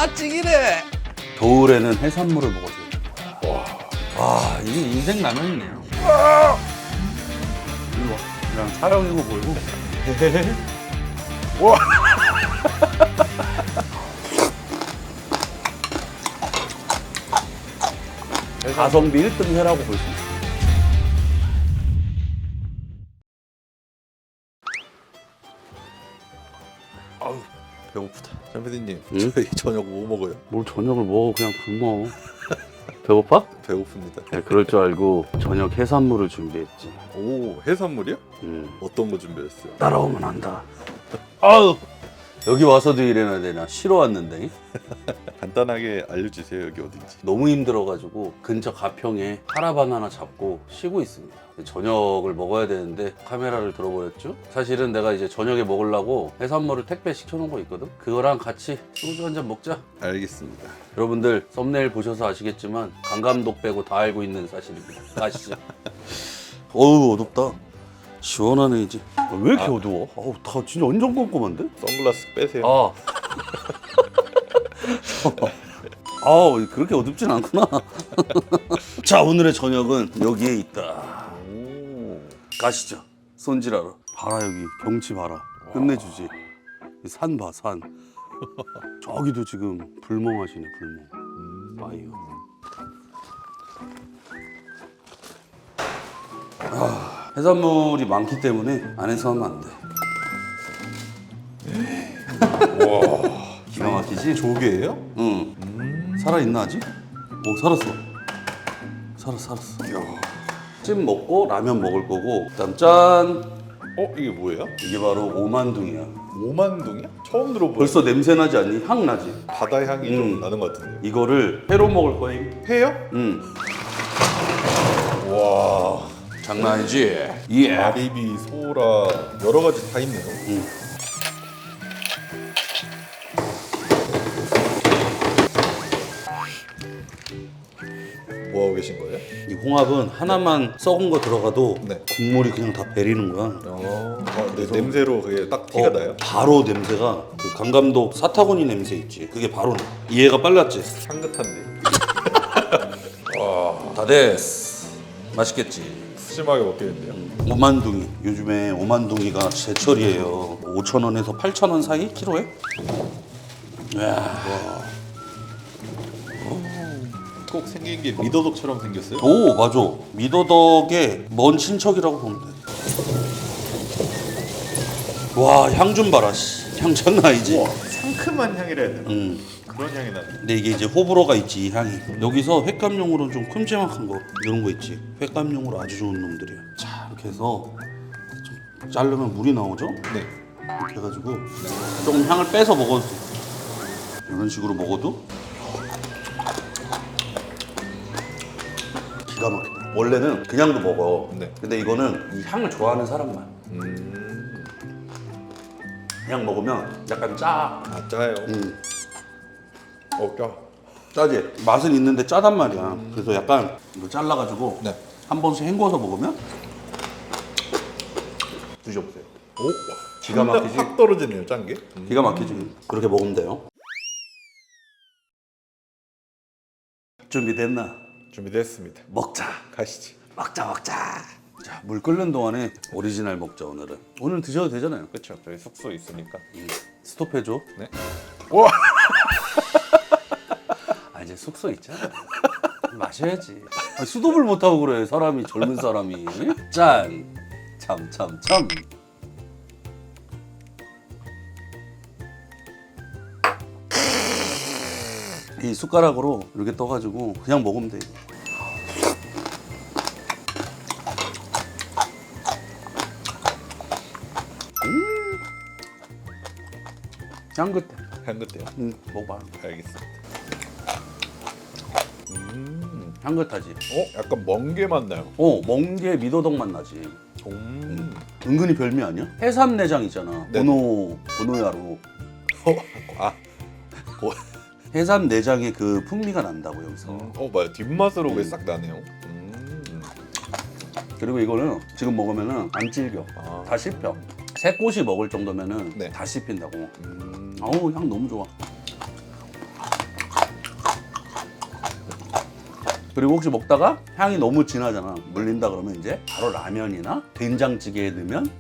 맛찍이네. 겨울에는 해산물을 먹어줘야 되는 거야. 와, 이게 인생 라면이네요. 이리 와. 그냥 촬영이고 보이고. 와. 가성비 1등 회라고 볼 수 있어요. 아우 배고프다. 장 PD님, 응? 저희 저녁 뭐 먹어요? 뭘 저녁을 먹어. 그냥 굶어. 배고파? 배고픕니다. 네, 그럴 줄 알고 저녁 해산물을 준비했지. 오, 해산물이요? 음. 어떤 거 준비했어요? 따라오면 안다. 아우, 여기 와서도 이래야 되나? 쉬러 왔는데 간단하게 알려주세요. 여기 어딘지. 너무 힘들어가지고 근처 가평에 카라반 하나 잡고 쉬고 있습니다. 저녁을 먹어야 되는데 카메라를 들어버렸죠. 사실은 내가 이제 저녁에 먹으려고 해산물을 택배 시켜놓은 거 있거든. 그거랑 같이 소주 한잔 먹자. 알겠습니다. 여러분들 썸네일 보셔서 아시겠지만 강감독 빼고 다 알고 있는 사실입니다. 아시죠? 어우, 어둡다. 시원하네 이제. 왜 이렇게 어두워? 어우, 다 진짜 완전 꼼꼼한데? 선글라스 빼세요. 아. 아우, 그렇게 어둡진 않구나. 자, 오늘의 저녁은 여기에 있다. 오. 가시죠. 손질하러. 봐라, 여기 경치 봐라. 끝내주지. 이 산 봐, 산. 저기도 지금 불멍하시네, 불멍. 바이오. 아, 해산물이 많기 때문에 안에서 하면 안 돼. 와. 기가 막히지? 조개예요? 응. 살아있나 아직? 오, 살았어. 살았어. 찜 먹고 라면 먹을 거고. 그다음 짠. 이게 뭐예요? 이게 바로 오만둥이야. 오만둥이야? 처음 들어보요. 벌써 냄새 나지 않니? 향 나지? 바다 향이 좀 나는 것 같은데요. 이거를 회로 먹을 거임. 회요? 응. 와. 장난 아니지? 예. 아리비, 소라 여러 가지 다 있네요. 뭐 하고 계신 거예요? 이 홍합은 하나만 썩은 거 들어가도 네. 국물이 그냥 다 베리는 거야. 네, 냄새로 그게 딱 티가 나요? 바로 냄새가 그 강감독 사타구니 냄새 있지. 그게 바로 나. 이해가 빨랐지? 향긋한데. 다 됐어. 맛있겠지? 푸짐하게 먹겠는데요. 오만둥이. 요즘에 오만둥이가 제철이에요. 5,000원에서 8,000원 사이 키로에? 이야. 꼭 생긴 게 미더덕처럼 생겼어요? 오, 맞아. 미더덕의 먼 친척이라고 보면 돼. 와, 향 좀 봐라. 씨. 향 장난 아니지? 우와, 상큼한 향이라 해야 되나? 그런 향이 나네. 근데 이게 이제 호불호가 있지, 이 향이. 여기서 횟감용으로 좀 큼지막한 거 이런 거 있지. 횟감용으로 아주 좋은 놈들이야. 자, 이렇게 해서 좀 자르면 물이 나오죠? 네. 이렇게 해가지고 조금 향을 빼서 먹어도 돼. 이런 식으로 먹어도 기가 막히다. 원래는 그냥도 먹어. 네. 근데 이거는 이 향을 좋아하는 사람만. 그냥 먹으면 약간 짜. 아, 짜요. 짜. 짜지? 맛은 있는데 짜단 말이야. 그래서 약간 이거 잘라가지고 네. 한 번씩 헹궈서 먹으면 드셔보세요. 오, 기가 막히지? 확 떨어지네요, 짠 게. 기가 막히지? 그렇게 먹으면 돼요. 준비됐나? 준비됐습니다. 먹자. 가시지. 먹자. 자, 물 끓는 동안에 오리지널 먹자, 오늘은. 오늘 드셔도 되잖아요. 그렇죠. 저희 숙소 있으니까. 스톱해줘. 네. 와. 아, 이제 숙소 있잖아. 마셔야지. 아, 수도를 못하고 그래, 사람이, 젊은 사람이. 짠. 참. 이 숟가락으로 이렇게 떠가지고 그냥 먹으면 돼. 향긋해. 향긋해요. 먹어봐. 알겠습니다. 향긋하지? 약간 멍게 맛 나요. 멍게 미더덕 맛 나지. 은근히 별미 아니야? 해삼 내장 있잖아. 네. 고노야로. 해삼 내장의 그 풍미가 난다고 여기서. 맞아. 뒷맛으로 그게 싹 나네요. 그리고 이거는 지금 먹으면은 안 질겨. 다 씹혀. 새 꽃이 먹을 정도면은 네. 다 씹힌다고. 아우, 향 너무 좋아. 그리고 혹시 먹다가 향이 너무 진하잖아. 물린다 그러면 이제 바로 라면이나 된장찌개에 넣으면.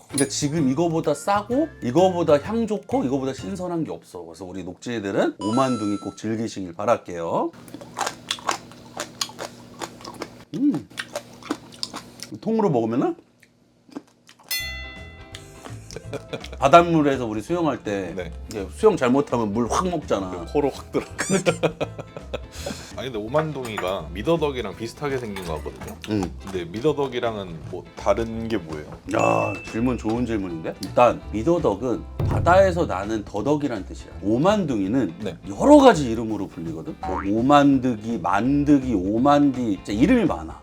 근데 지금 이거보다 싸고 이거보다 향 좋고 이거보다 신선한 게 없어. 그래서 우리 녹진이들은 오만둥이 꼭 즐기시길 바랄게요. 통으로 먹으면은 바닷물에서 우리 수영할 때 네. 이게 수영 잘못하면 물 확 먹잖아. 코로 확 들어. 아니 근데 오만둥이가 미더덕이랑 비슷하게 생긴 거 같거든요. 근데 미더덕이랑은 뭐 다른 게 뭐예요? 야, 질문 좋은 질문인데? 일단 미더덕은 바다에서 나는 더덕이란 뜻이야. 오만둥이는 네. 여러 가지 이름으로 불리거든. 뭐 오만득이, 만득이, 오만디, 진짜 이름이 많아.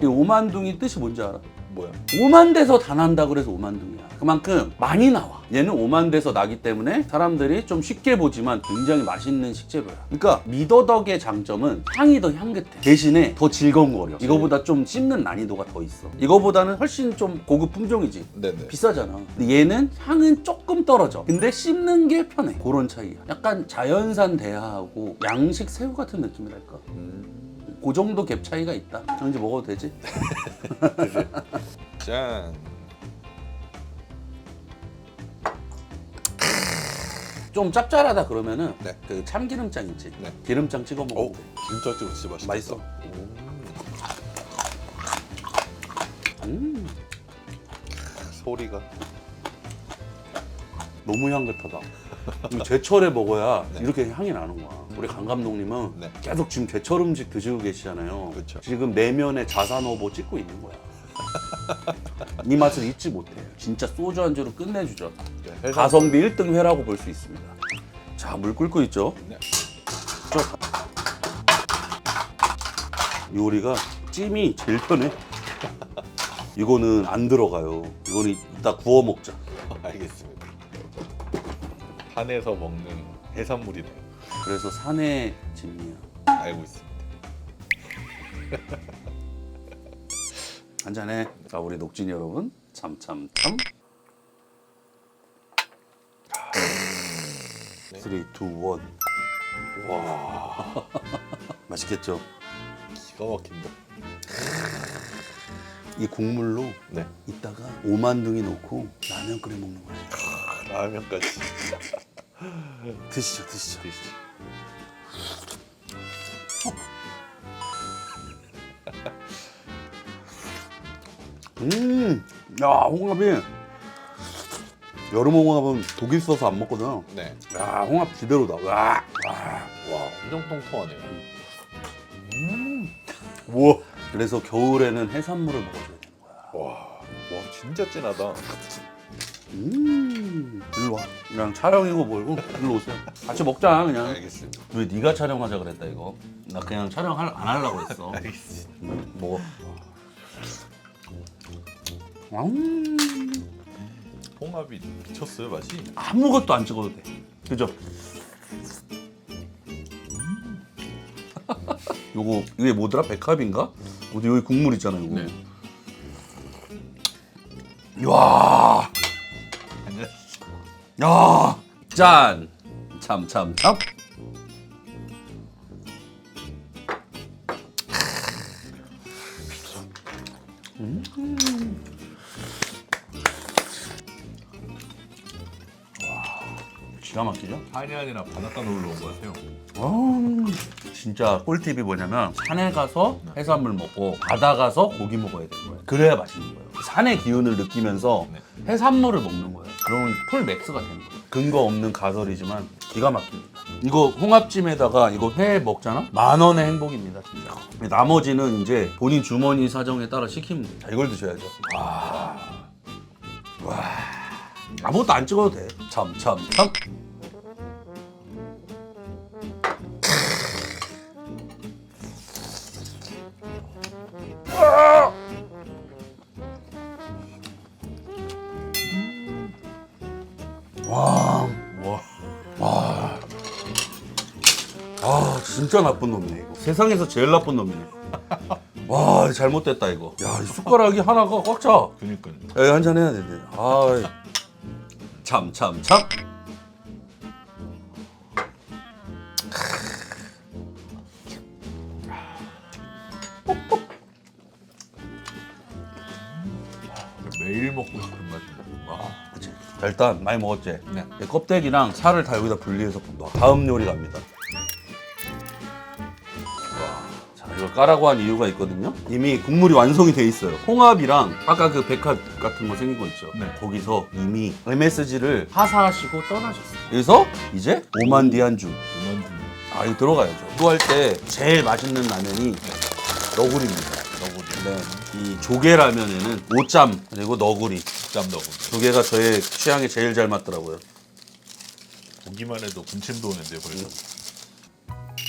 이 오만둥이 뜻이 뭔지 알아? 뭐야? 오만 데서 다 난다 그래서 오만둥이야. 그만큼 많이 나와. 얘는 오만 데서 나기 때문에 사람들이 좀 쉽게 보지만 굉장히 맛있는 식재료야. 그러니까 미더덕의 장점은 향이 더 향긋해. 대신에 더 질겅거려. 이거보다 좀 씹는 난이도가 더 있어. 이거보다는 훨씬 좀 고급 품종이지. 네네. 비싸잖아. 근데 얘는 향은 조금 떨어져. 근데 씹는 게 편해. 그런 차이야. 약간 자연산 대하하고 양식 새우 같은 느낌이랄까. 그 정도 갭 차이가 있다. 이제 먹어도 되지? 짠. 좀 짭짤하다 그러면은 네. 그 참기름장 있지? 네. 기름장 찍어 오, 먹으면 돼. 진짜 진짜 맛있다. 맛있어. 소리가. 너무 향긋하다. 이거 제철에 먹어야 네. 이렇게 향이 나는 거야. 우리 강 감독님은 네. 계속 지금 제철 음식 드시고 계시잖아요. 그렇죠. 지금 내면에 자산어보 찍고 있는 거야. 이 맛을 잊지 못해. 진짜 소주 안주로 끝내주죠. 네, 가성비 1등 회라고 볼 수 있습니다. 자, 물 끓고 있죠? 네. 요리가 찜이 제일 편해. 이거는 안 들어가요. 이거는 이따 구워 먹자. 알겠습니다. 산에서 먹는 해산물이네요. 그래서 산의 찜이야. 알고 있습니다. 한잔해. 자, 우리 녹진 여러분. 참참참. 3, 2, 1. 와. 맛있겠죠? 기가 막힌다. 이 국물로 네. 이따가 오만둥이 넣고 라면 끓여 먹는 거예요. 라면까지. 드시죠, 드시죠. 야, 홍합이 여름 홍합은 독이 있어서 안 먹거든. 네. 야, 홍합 제대로다. 와, 와, 엄청 통통하네요. 우와. 그래서 겨울에는 해산물을 먹어줘야 되는 거야. 와, 진짜 진하다. 일로 와. 그냥 촬영이고 뭐고 일로 오세요. 같이 먹자 그냥. 알겠습니다. 왜 네가 촬영하자 그랬다 이거? 나 그냥 촬영 안 하려고 했어. 알겠습니다. 먹어. 홍합이 미쳤어요 맛이. 아무것도 안 찍어도 돼. 그죠? 요거 이게 뭐더라? 백합인가? 어디 여기 국물 있잖아 이거. 네. 야, 야, 짠. 참. 기가 막히죠? 산이 아니라 바닷가 놀러 온 것 같아요. 진짜 꿀팁이 뭐냐면 산에 가서 해산물 먹고 바다 가서 고기 먹어야 되는 거예요. 그래야 맛있는 거예요. 산의 기운을 느끼면서 네. 해산물을 먹는 거예요. 그러면 풀 맥스가 되는 거예요. 근거 없는 가설이지만 기가 막힙니다. 이거 홍합찜에다가 이거 회 먹잖아? 10,000원의 행복입니다, 진짜. 나머지는 이제 본인 주머니 사정에 따라 시키면 돼요. 자, 이걸 드셔야죠. 와. 아무것도 안 찍어도 돼. 참. 아, 진짜 나쁜 놈이네 이거. 세상에서 제일 나쁜 놈이네. 와, 잘못됐다 이거. 야, 이 숟가락이 하나가 꽉 차. 그니까요. 야, 한잔 해야 되는데. 아, 참. 자, 일단 많이 먹었지? 네. 이 껍데기랑 살을 다 여기다 분리해서 넣어. 다음 요리 갑니다. 자, 이걸 까라고 한 이유가 있거든요. 이미 국물이 완성이 돼 있어요. 홍합이랑 아까 그 백합 같은 거 생긴 거 있죠. 네. 거기서 이미 MSG를 하사하시고 떠나셨어요. 그래서 이제 오만디안주. 오만둥이. 아, 이거 들어가야죠. 이거 할 때 제일 맛있는 라면이 너구리입니다. 너구리. 네, 이 조개라면에는 오짬 그리고 너구리 짬 너구리. 두 개가 저의 취향에 제일 잘 맞더라고요. 보기만 해도 군침도 오는데 벌써.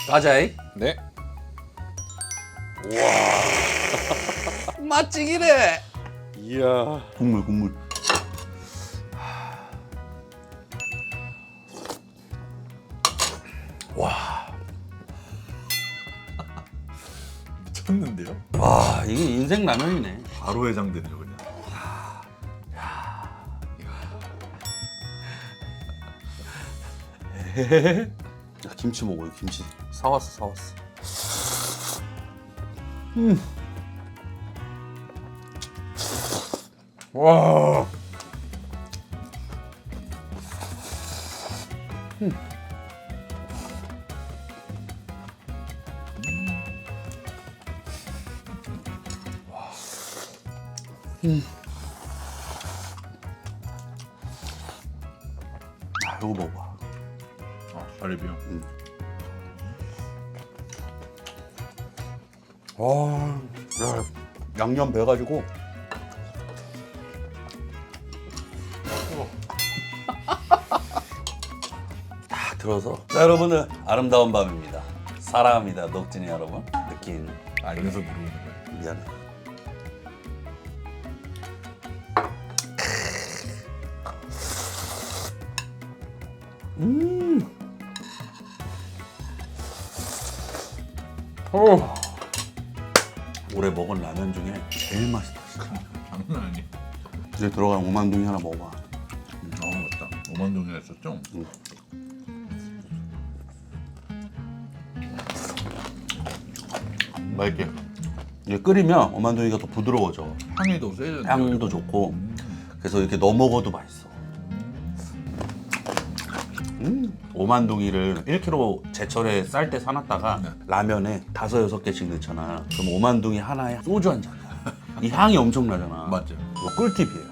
가자이. 네. 맛지기래. 이야. 국물. 와, 미쳤는데요? 와, 이게 인생 라면이네. 바로 해장되네요 그냥. 야, 김치 먹어요. 김치 사왔어. 와. 아, 이거 먹어봐. 가리비요. 야, 양념 배가지고. 딱 들어서. 자, 여러분들 아름다운 밤입니다. 사랑합니다, 녹진이 여러분. 느낀. 알면서 모르는 거예요. 미안해. 올해 먹은 라면 중에 제일 맛있다. 진짜. 장난 아니에요. 이제 들어간 오만둥이 하나 먹어봐. 맞다. 오만둥이가 있었죠? 맛있게. 이게 끓이면 오만둥이가 더 부드러워져. 향이 더 세졌네요. 향도 좋고. 그래서 이렇게 넣어 먹어도 맛있어. 오만둥이를 1kg 제철에 쌀 때 사놨다가 네. 라면에 5-6개씩 넣잖아. 그럼 오만둥이 하나에 소주 한 잔이야. 이 향이 엄청 나잖아. 맞죠. 이거 꿀팁이에요.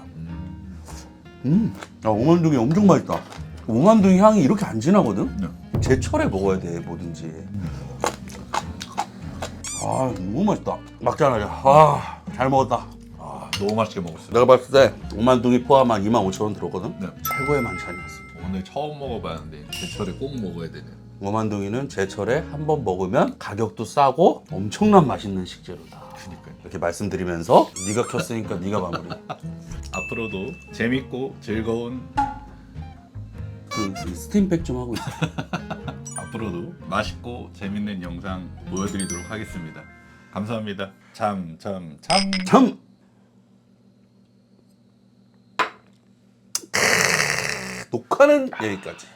야, 오만둥이 엄청 맛있다. 오만둥이 향이 이렇게 안 진하거든? 네. 제철에 먹어야 돼, 뭐든지. 아, 너무 맛있다. 막자 하자. 아, 잘 먹었다. 너무 맛있게 먹었어요. 내가 봤을 때 오만둥이 포함한 25,000원 들었거든? 네. 최고의 만찬이었어. 오늘 처음 먹어봤는데 제철에 꼭 먹어야 되는. 오만둥이는 제철에 한 번 먹으면 가격도 싸고 엄청난 맛있는 식재료다. 그니까요. 이렇게 말씀드리면서 네가 켰으니까 네가 마무리. 앞으로도 재밌고 즐거운 그 스팀팩 좀 하고 있어. 앞으로도 맛있고 재밌는 영상 보여드리도록 하겠습니다. 감사합니다. 참. 참! 녹화는 여기까지.